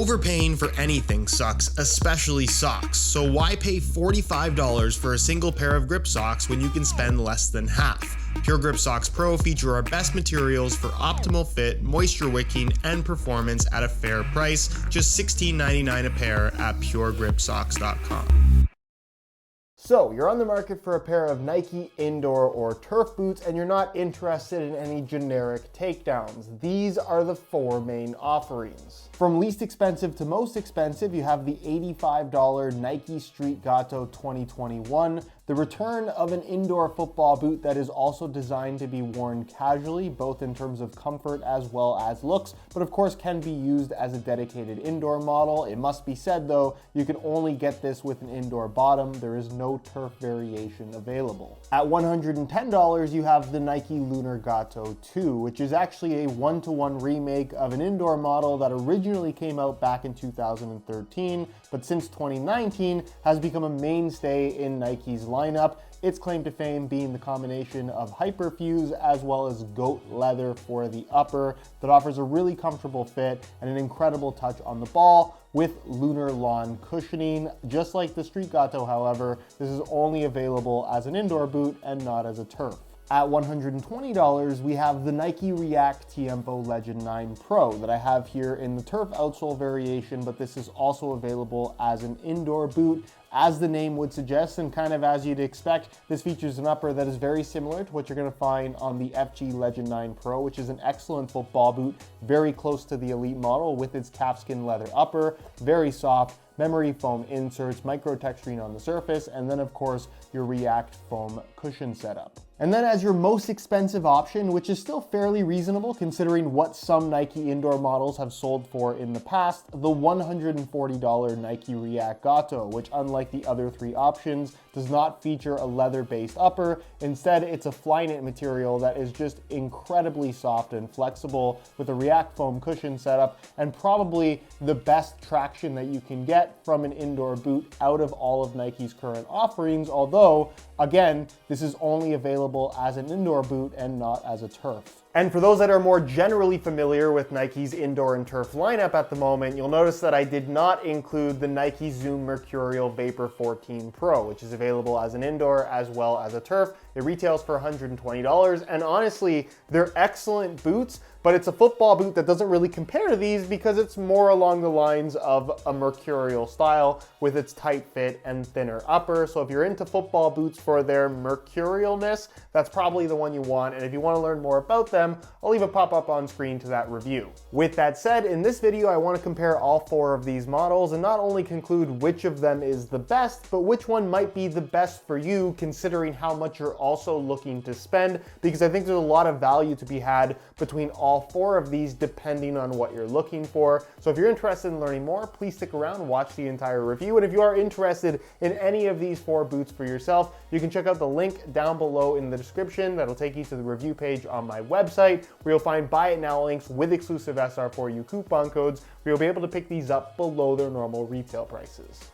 Overpaying for anything sucks, especially socks, so why pay $45 for a single pair of grip socks when you can spend less than half? Pure Grip Socks Pro feature our best materials for optimal fit, moisture wicking, and performance at a fair price, just $16.99 a pair at puregripsocks.com. So, you're on the market for a pair of Nike indoor or turf boots and you're not interested in any generic takedowns. These are the four main offerings. From least expensive to most expensive, you have the $85 Nike Street Gato 2021, the return of an indoor football boot that is also designed to be worn casually, both in terms of comfort as well as looks, but of course can be used as a dedicated indoor model. It must be said though, you can only get this with an indoor bottom. There is no turf variation available. At $110, you have the Nike Lunar Gato 2, which is actually a one-to-one remake of an indoor model that originally came out back in 2013, but since 2019 has become a mainstay in Nike's lineup. Its claim to fame being the combination of Hyperfuse as well as goat leather for the upper that offers a really comfortable fit and an incredible touch on the ball with lunar lawn cushioning. Just like the Street Gato, however, this is only available as an indoor boot and not as a turf. At $120, we have the Nike React Tiempo Legend 9 Pro that I have here in the turf outsole variation, but this is also available as an indoor boot. As the name would suggest, and kind of as you'd expect, this features an upper that is very similar to what you're going to find on the FG Legend 9 Pro, which is an excellent football boot, very close to the Elite model with its calfskin leather upper, very soft, memory foam inserts, micro texturing on the surface, and then of course your React foam cushion setup. And then as your most expensive option, which is still fairly reasonable considering what some Nike indoor models have sold for in the past, the $140 Nike React Gato, which unlike the other three options, does not feature a leather-based upper. Instead, it's a Flyknit material that is just incredibly soft and flexible with a React foam cushion setup and probably the best traction that you can get from an indoor boot out of all of Nike's current offerings, although, again, this is only available as an indoor boot and not as a turf. And for those that are more generally familiar with Nike's indoor and turf lineup at the moment, you'll notice that I did not include the Nike Zoom Mercurial Vapor 14 Pro, which is available as an indoor as well as a turf. It retails for $120, and honestly, they're excellent boots, but it's a football boot that doesn't really compare to these because it's more along the lines of a mercurial style with its tight fit and thinner upper. So if you're into football boots for their mercurialness, that's probably the one you want. And if you want to learn more about them, I'll leave a pop-up on screen to that review. With that said, in this video, I want to compare all four of these models and not only conclude which of them is the best, but which one might be the best for you considering how much you're also looking to spend, because I think there's a lot of value to be had between all four of these depending on what you're looking for. So if you're interested in learning more, please stick around and watch the entire review. And if you are interested in any of these four boots for yourself, you can check out the link down below in the description. That'll take you to the review page on my website where you'll find buy it now links with exclusive SR4U coupon codes where you'll be able to pick these up below their normal retail prices.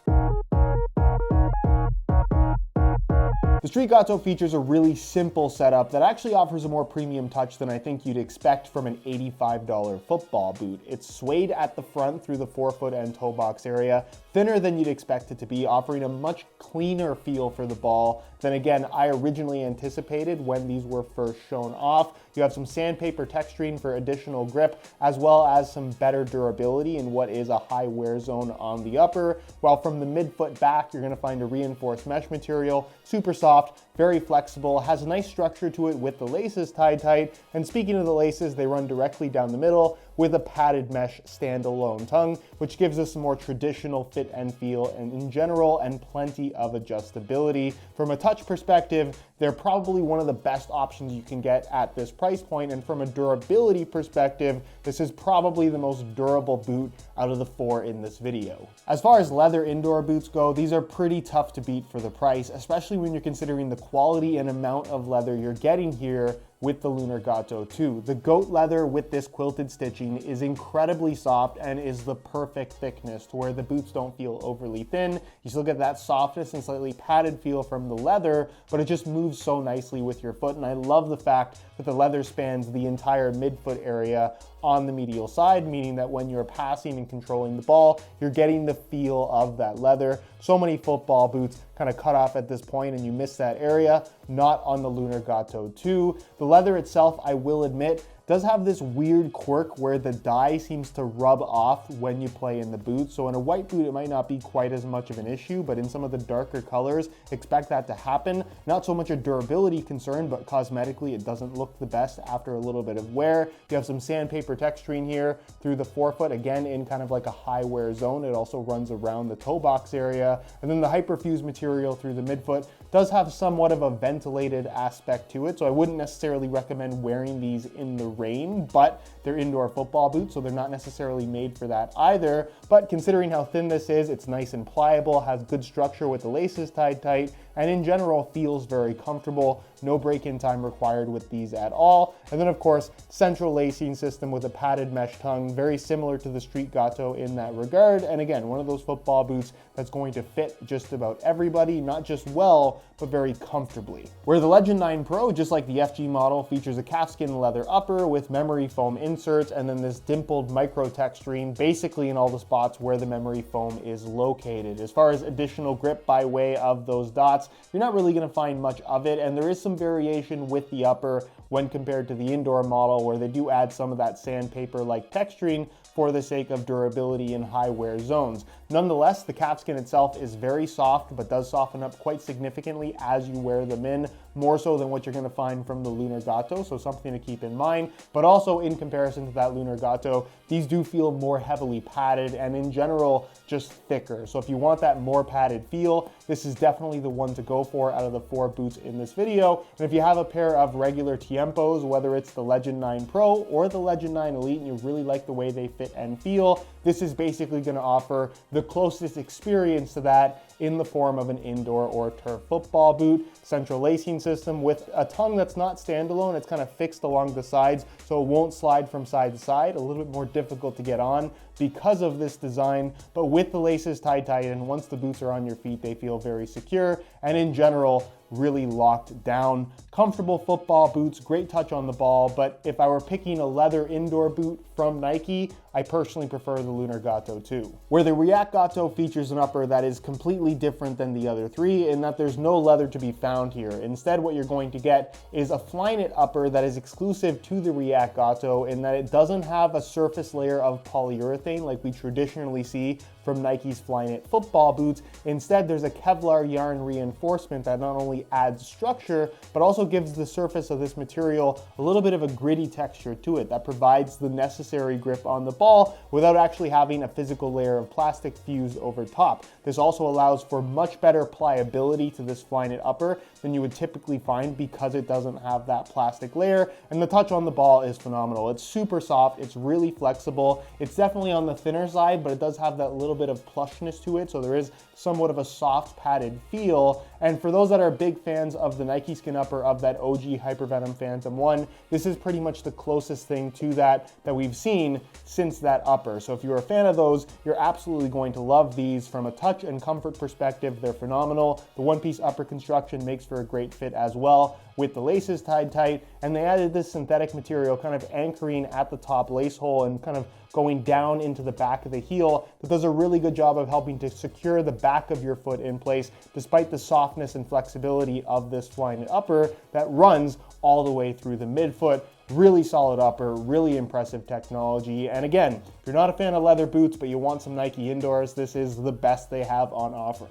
The Street Gato features a really simple setup that actually offers a more premium touch than I think you'd expect from an $85 football boot. It's suede at the front through the forefoot and toe box area, thinner than you'd expect it to be, offering a much cleaner feel for the ball than, again, I originally anticipated when these were first shown off. You have some sandpaper texturing for additional grip, as well as some better durability in what is a high wear zone on the upper, while from the midfoot back, you're gonna find a reinforced mesh material, super soft, very flexible, has a nice structure to it with the laces tied tight, and speaking of the laces, they run directly down the middle with a padded mesh standalone tongue, which gives us a more traditional fit and feel and in general, and plenty of adjustability. From a touch perspective, they're probably one of the best options you can get at this price point, and from a durability perspective, this is probably the most durable boot out of the four in this video. As far as leather indoor boots go, these are pretty tough to beat for the price, especially when you're considering the quality and amount of leather you're getting here with the Lunar Gato 2. The goat leather with this quilted stitching is incredibly soft and is the perfect thickness to where the boots don't feel overly thin. You still get that softness and slightly padded feel from the leather, but it just moves so nicely with your foot. And I love the fact that the leather spans the entire midfoot area on the medial side, meaning that when you're passing and controlling the ball, you're getting the feel of that leather. So many football boots kind of cut off at this point and you miss that area, not on the Lunar Gato 2. The leather itself, I will admit, does have this weird quirk where the dye seems to rub off when you play in the boot. So in a white boot, it might not be quite as much of an issue, but in some of the darker colors, expect that to happen. Not so much a durability concern, but cosmetically, it doesn't look the best after a little bit of wear. You have some sandpaper texturing here through the forefoot, again, in kind of like a high wear zone. It also runs around the toe box area. And then the Hyperfuse material through the midfoot does have somewhat of a ventilated aspect to it. So I wouldn't necessarily recommend wearing these in the rain, but they're indoor football boots, so they're not necessarily made for that either. But considering how thin this is, it's nice and pliable, has good structure with the laces tied tight, and in general feels very comfortable. No break-in time required with these at all. And then of course, central lacing system with a padded mesh tongue, very similar to the Street Gato in that regard. And again, one of those football boots that's going to fit just about everybody, not just well, but very comfortably. Where the Legend 9 Pro, just like the FG model, features a calfskin leather upper with memory foam inserts and then this dimpled micro texturing basically in all the spots where the memory foam is located. As far as additional grip by way of those dots, you're not really going to find much of it, and there is some variation with the upper when compared to the indoor model where they do add some of that sandpaper-like texturing for the sake of durability in high wear zones. Nonetheless, the calfskin itself is very soft, but does soften up quite significantly as you wear them in, more so than what you're going to find from the Lunar Gato, so something to keep in mind. But also in comparison to that Lunar Gato, these do feel more heavily padded and in general just thicker. So if you want that more padded feel, this is definitely the one to go for out of the 4 boots in this video. And if you have a pair of regular Tiempos, whether it's the Legend 9 Pro or the Legend 9 Elite, and you really like the way they fit and feel, this is basically going to offer the closest experience to that in the form of an indoor or turf football boot. Central lacing system with a tongue that's not standalone, it's kind of fixed along the sides so it won't slide from side to side, a little bit more difficult to get on because of this design, but with the laces tied tight, and once the boots are on your feet, they feel very secure and in general really locked down. Comfortable football boots, great touch on the ball, but if I were picking a leather indoor boot from Nike, I personally prefer the Lunar Gato 2. Where the React Gato features an upper that is completely different than the other 3 in that there's no leather to be found here. Instead, what you're going to get is a Flyknit upper that is exclusive to the React Gato in that it doesn't have a surface layer of polyurethane like we traditionally see from Nike's Flyknit football boots. Instead, there's a Kevlar yarn reinforcement that not only adds structure, but also gives the surface of this material a little bit of a gritty texture to it that provides the necessary grip on the ball without actually having a physical layer of plastic fused over top. This also allows for much better pliability to this Flyknit upper than you would typically find because it doesn't have that plastic layer, and the touch on the ball is phenomenal. It's super soft, it's really flexible, it's definitely on the thinner side, but it does have that little bit of plushness to it, so there is somewhat of a soft padded feel. And for those that are big fans of the Nike skin upper of that OG Hypervenom Phantom 1, this is pretty much the closest thing to that we've seen since that upper. So if you're a fan of those, you're absolutely going to love these. From a touch and comfort perspective, they're phenomenal. The one-piece upper construction makes for a great fit as well with the laces tied tight, and they added this synthetic material kind of anchoring at the top lace hole and kind of going down into the back of the heel that does a really good job of helping to secure the back of your foot in place despite the softness and flexibility of this Flyknit upper that runs all the way through the midfoot. Really solid upper, really impressive technology. And again, if you're not a fan of leather boots but you want some Nike indoors, this is the best they have on offer.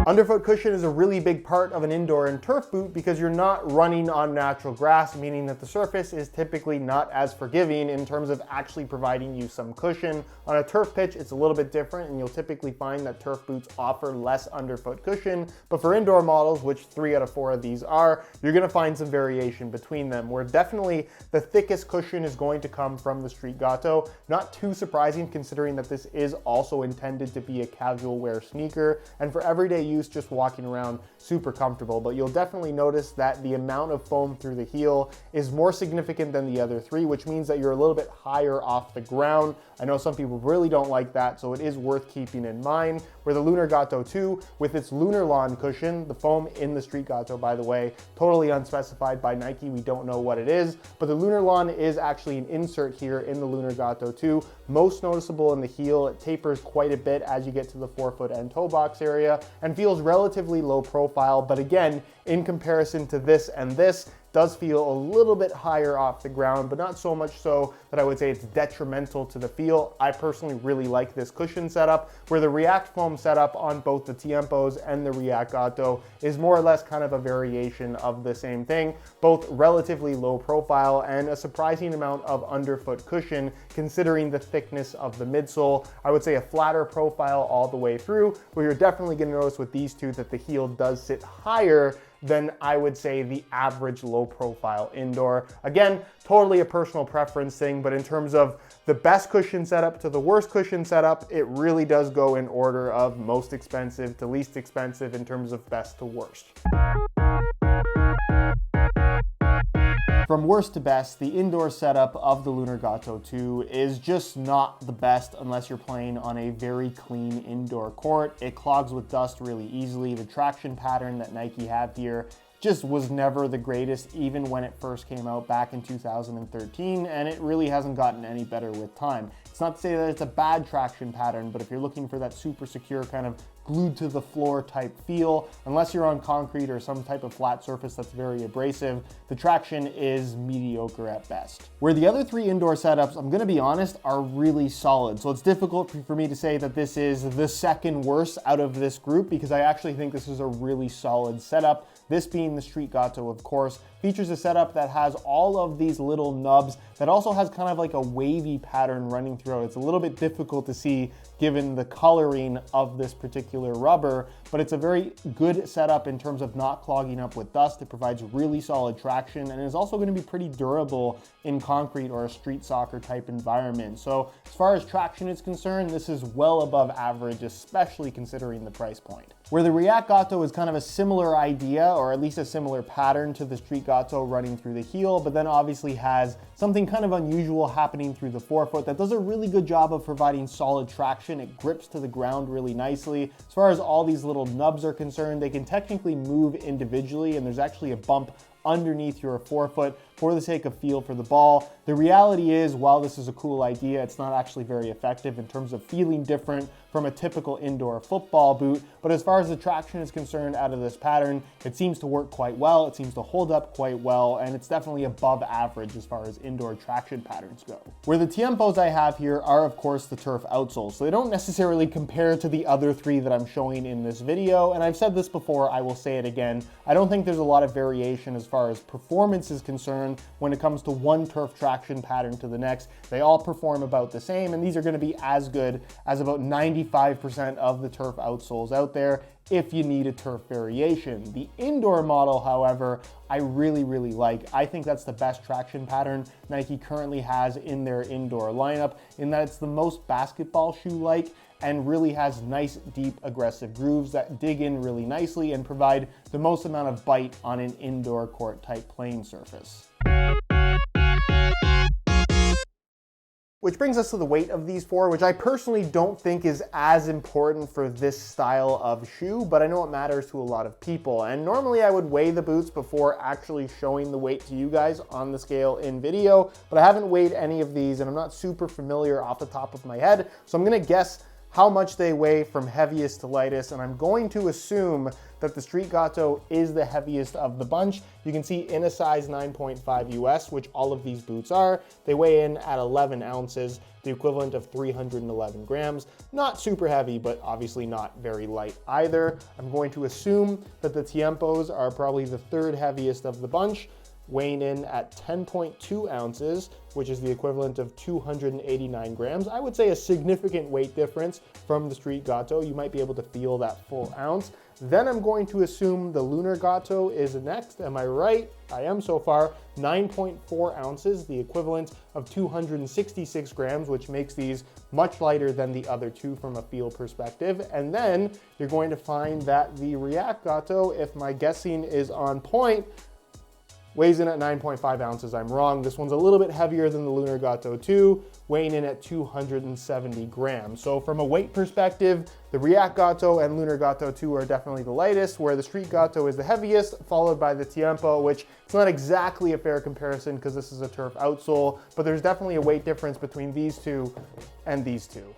Underfoot cushion is a really big part of an indoor and turf boot because you're not running on natural grass, meaning that the surface is typically not as forgiving in terms of actually providing you some cushion. On a turf pitch, it's a little bit different, and you'll typically find that turf boots offer less underfoot cushion. But for indoor models, which 3 out of 4 of these are, you're gonna find some variation between them, where definitely the thickest cushion is going to come from the Street Gato. Not too surprising considering that this is also intended to be a casual wear sneaker, and for everyday use, just walking around super comfortable. But you'll definitely notice that the amount of foam through the heel is more significant than the other three, which means that you're a little bit higher off the ground. I know some people really don't like that, so it is worth keeping in mind. Where the Lunar Gato 2, with its Lunarlon cushion, the foam in the Street Gato, by the way, totally unspecified by Nike, we don't know what it is, but the Lunarlon is actually an insert here in the Lunar Gato 2, most noticeable in the heel. It tapers quite a bit as you get to the forefoot and toe box area and feels relatively low profile, but again, in comparison to this and this, does feel a little bit higher off the ground, but not so much so that I would say it's detrimental to the feel. I personally really like this cushion setup, where the React foam setup on both the Tiempos and the React Gato is more or less kind of a variation of the same thing, both relatively low profile and a surprising amount of underfoot cushion considering the thickness of the midsole. I would say a flatter profile all the way through, where you're definitely gonna notice with these two that the heel does sit higher than I would say the average low profile indoor. Again, totally a personal preference thing, but in terms of the best cushion setup to the worst cushion setup, it really does go in order of most expensive to least expensive in terms of best to worst. From worst to best, the indoor setup of the Lunar Gato 2 is just not the best unless you're playing on a very clean indoor court. It clogs with dust really easily. The traction pattern that Nike have here just was never the greatest, even when it first came out back in 2013, and it really hasn't gotten any better with time. It's not to say that it's a bad traction pattern, but if you're looking for that super secure kind of glued to the floor type feel, unless you're on concrete or some type of flat surface that's very abrasive, the traction is mediocre at best. Where the other three indoor setups, I'm gonna be honest, are really solid. So it's difficult for me to say that this is the second worst out of this group, because I actually think this is a really solid setup. This being the Street Gato, of course, features a setup that has all of these little nubs that also has kind of like a wavy pattern running through it. It's a little bit difficult to see given the coloring of this particular rubber, but it's a very good setup in terms of not clogging up with dust. It provides really solid traction and is also going to be pretty durable in concrete or a street soccer type environment. So as far as traction is concerned, this is well above average, especially considering the price point. Where the React Gato is kind of a similar idea, or at least a similar pattern to the Street Gato running through the heel, but then obviously has something kind of unusual happening through the forefoot that does a really good job of providing solid traction. It grips to the ground really nicely. As far as all these little nubs are concerned, they can technically move individually, and there's actually a bump underneath your forefoot for the sake of feel for the ball. The reality is, while this is a cool idea, it's not actually very effective in terms of feeling different from a typical indoor football boot. But as far as the traction is concerned out of this pattern, it seems to work quite well. It seems to hold up quite well, and it's definitely above average as far as indoor traction patterns go. Where the Tiempos I have here are, of course, the turf outsoles. So they don't necessarily compare to the other three that I'm showing in this video. And I've said this before, I will say it again. I don't think there's a lot of variation as far as performance is concerned when it comes to one turf traction pattern to the next. They all perform about the same, and these are going to be as good as about 95% of the turf outsoles out there if you need a turf variation. The indoor model, however, I really like. I think that's the best traction pattern Nike currently has in their indoor lineup, in that it's the most basketball shoe-like and really has nice, deep, aggressive grooves that dig in really nicely and provide the most amount of bite on an indoor court type playing surface. Which brings us to the weight of these four, which I personally don't think is as important for this style of shoe, but I know it matters to a lot of people. And normally I would weigh the boots before actually showing the weight to you guys on the scale in video, but I haven't weighed any of these and I'm not super familiar off the top of my head. So I'm gonna guess how much they weigh from heaviest to lightest, and I'm going to assume that the Street Gato is the heaviest of the bunch. You can see in a size 9.5 US, which all of these boots are, they weigh in at 11 ounces, the equivalent of 311 grams. Not super heavy, but obviously not very light either. I'm going to assume that the Tiempos are probably the third heaviest of the bunch. weighing in at 10.2 ounces, which is the equivalent of 289 grams. I would say a significant weight difference from the Street Gato. You might be able to feel that full ounce. Then I'm going to assume the Lunar Gato is next. Am I right? I am so far. 9.4 ounces, the equivalent of 266 grams, which makes these much lighter than the other two from a feel perspective. And then you're going to find that the React Gato, if my guessing is on point, weighs in at 9.5 ounces. I'm wrong. This one's a little bit heavier than the Lunar Gato 2, weighing in at 270 grams. So from a weight perspective, the React Gato and Lunar Gato 2 are definitely the lightest, where the Street Gato is the heaviest, followed by the Tiempo, which it's not exactly a fair comparison because this is a turf outsole, but there's definitely a weight difference between these two and these two.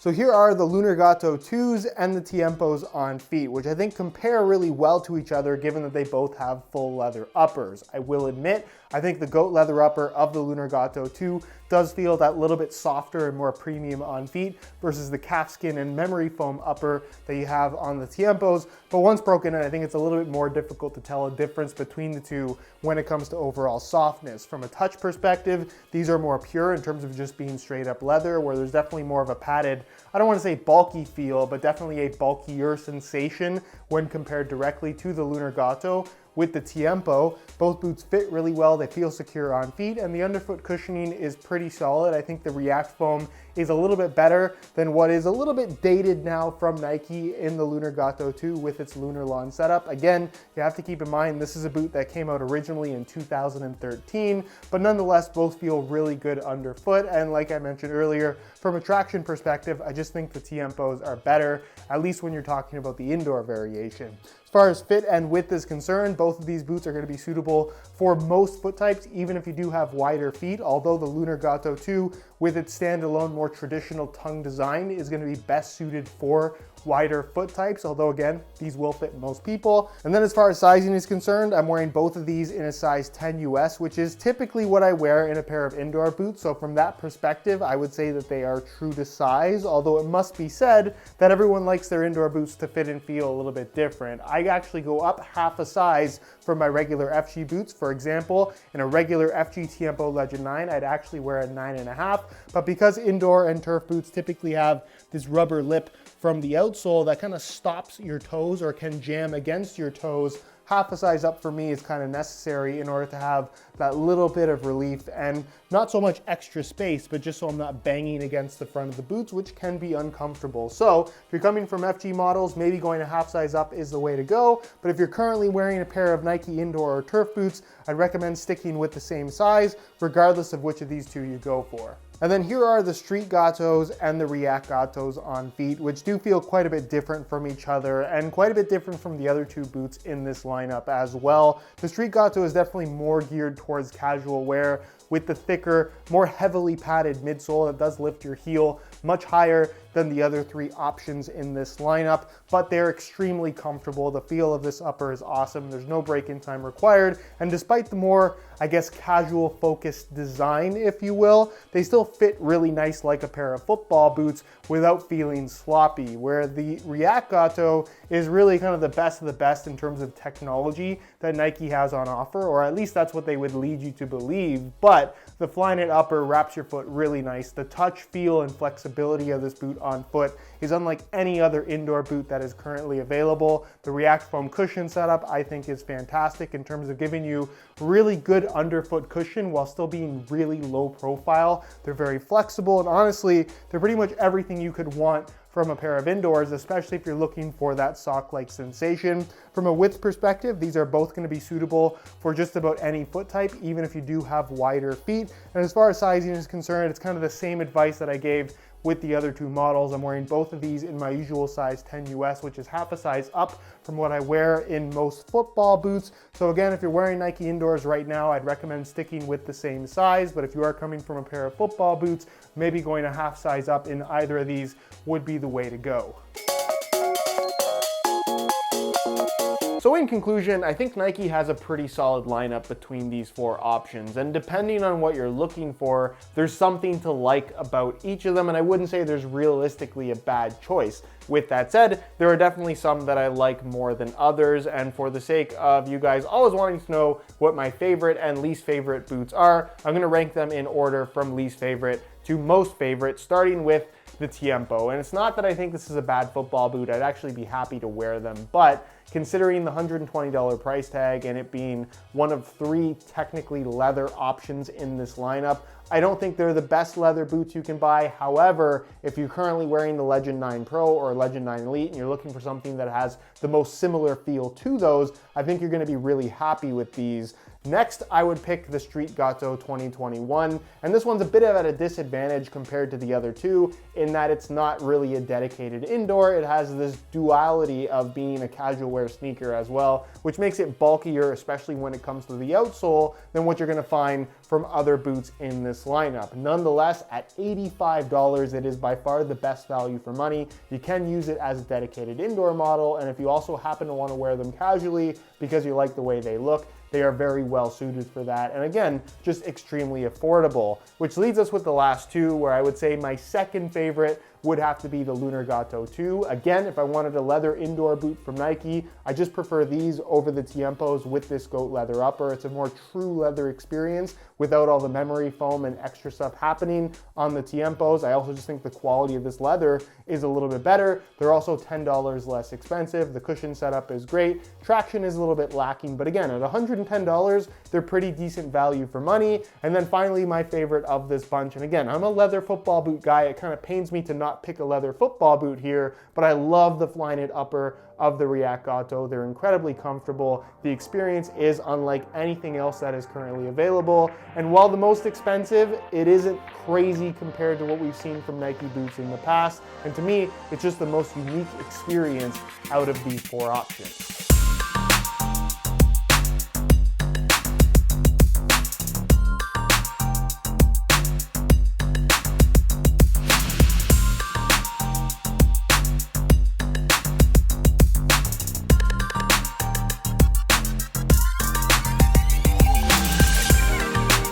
So here are the Lunar Gato 2s and the Tiempos on feet, which I think compare really well to each other given that they both have full leather uppers. I will admit, I think the goat leather upper of the Lunar Gato 2 does feel that little bit softer and more premium on feet versus the calfskin and memory foam upper that you have on the Tiempos. But once broken in, I think it's a little bit more difficult to tell a difference between the two when it comes to overall softness. From a touch perspective, these are more pure in terms of just being straight up leather, where there's definitely more of a padded, I don't want to say bulky feel, but definitely a bulkier sensation when compared directly to the Lunar Gato. With the Tiempo, both boots fit really well, they feel secure on feet, and the underfoot cushioning is pretty solid. I think the React foam is a little bit better than what is a little bit dated now from Nike in the Lunar Gato 2 with its Lunar Lawn setup. Again, you have to keep in mind this is a boot that came out originally in 2013, but nonetheless both feel really good underfoot, and like I mentioned earlier, from a traction perspective, I just think the Tiempos are better, at least when you're talking about the indoor variation. As far as fit and width is concerned, both of these boots are going to be suitable for most foot types, even if you do have wider feet, although the Lunar Gato 2, with its standalone, more traditional tongue design, is going to be best suited for wider foot types, although again, these will fit most people. And then as far as sizing is concerned, I'm wearing both of these in a size 10 US, which is typically what I wear in a pair of indoor boots. So from that perspective, I would say that they are true to size, although it must be said that everyone likes their indoor boots to fit and feel a little bit different. I actually go up half a size from my regular FG boots. For example, in a regular FG Tiempo Legend 9, I'd actually wear a 9.5, but because indoor and turf boots typically have this rubber lip from the outsole that kind of stops your toes or can jam against your toes, half a size up for me is kind of necessary in order to have that little bit of relief and not so much extra space, but just so I'm not banging against the front of the boots, which can be uncomfortable. So if you're coming from FG models, maybe going a half size up is the way to go. But if you're currently wearing a pair of Nike indoor or turf boots, I'd recommend sticking with the same size, regardless of which of these two you go for. And then here are the Street Gatos and the React Gatos on feet, which do feel quite a bit different from each other and quite a bit different from the other two boots in this lineup as well. The Street Gato is definitely more geared towards casual wear with the thicker, more heavily padded midsole that does lift your heel much higher than the other three options in this lineup, but they're extremely comfortable. The feel of this upper is awesome. There's no break-in time required, and despite the more, I guess, casual focused design, if you will, they still fit really nice like a pair of football boots without feeling sloppy, where the React Gato is really kind of the best in terms of technology that Nike has on offer, or at least that's what they would lead you to believe. But the Flyknit upper wraps your foot really nice. The touch, feel, and flexibility of this boot on foot is unlike any other indoor boot that is currently available. The React foam cushion setup I think is fantastic in terms of giving you really good underfoot cushion while still being really low profile. They're very flexible, and honestly, they're pretty much everything you could want from a pair of indoors, especially if you're looking for that sock-like sensation. From a width perspective, these are both going to be suitable for just about any foot type, even if you do have wider feet. And as far as sizing is concerned, it's kind of the same advice that I gave with the other two models. I'm wearing both of these in my usual size 10 US, which is half a size up from what I wear in most football boots. So again, if you're wearing Nike indoors right now, I'd recommend sticking with the same size, but if you are coming from a pair of football boots, maybe going a half size up in either of these would be the way to go. So in conclusion, I think Nike has a pretty solid lineup between these 4 options, and depending on what you're looking for, there's something to like about each of them, and I wouldn't say there's realistically a bad choice. With that said, there are definitely some that I like more than others, and for the sake of you guys always wanting to know what my favorite and least favorite boots are, I'm gonna rank them in order from least favorite to most favorite, starting with the Tiempo. And it's not that I think this is a bad football boot, I'd actually be happy to wear them, but considering the $120 price tag and it being one of 3 technically leather options in this lineup, I don't think they're the best leather boots you can buy. However, if you're currently wearing the Legend 9 Pro or Legend 9 Elite and you're looking for something that has the most similar feel to those, I think you're gonna be really happy with these. Next, I would pick the Street Gatto 2021, and this one's a bit at a disadvantage compared to the other 2 in that it's not really a dedicated indoor. It has this duality of being a casual wear sneaker as well, which makes it bulkier, especially when it comes to the outsole, than what you're gonna find from other boots in this lineup. Nonetheless, at $85, it is by far the best value for money. You can use it as a dedicated indoor model, and if you also happen to want to wear them casually because you like the way they look, they are very well suited for that. And again, just extremely affordable, which leads us with the last 2, where I would say my second favorite would have to be the Lunar Gatto 2. Again, if I wanted a leather indoor boot from Nike, I just prefer these over the Tiempos with this goat leather upper. It's a more true leather experience without all the memory foam and extra stuff happening on the Tiempos. I also just think the quality of this leather is a little bit better. They're also $10 less expensive. The cushion setup is great. Traction is a little bit lacking, but again, at $110, they're pretty decent value for money. And then finally, my favorite of this bunch, and again, I'm a leather football boot guy. It kind of pains me to not pick a leather football boot here, but I love the Flyknit upper of the React Gatto. They're incredibly comfortable. The experience is unlike anything else that is currently available. And while the most expensive, it isn't crazy compared to what we've seen from Nike boots in the past. And to me, it's just the most unique experience out of these 4 options.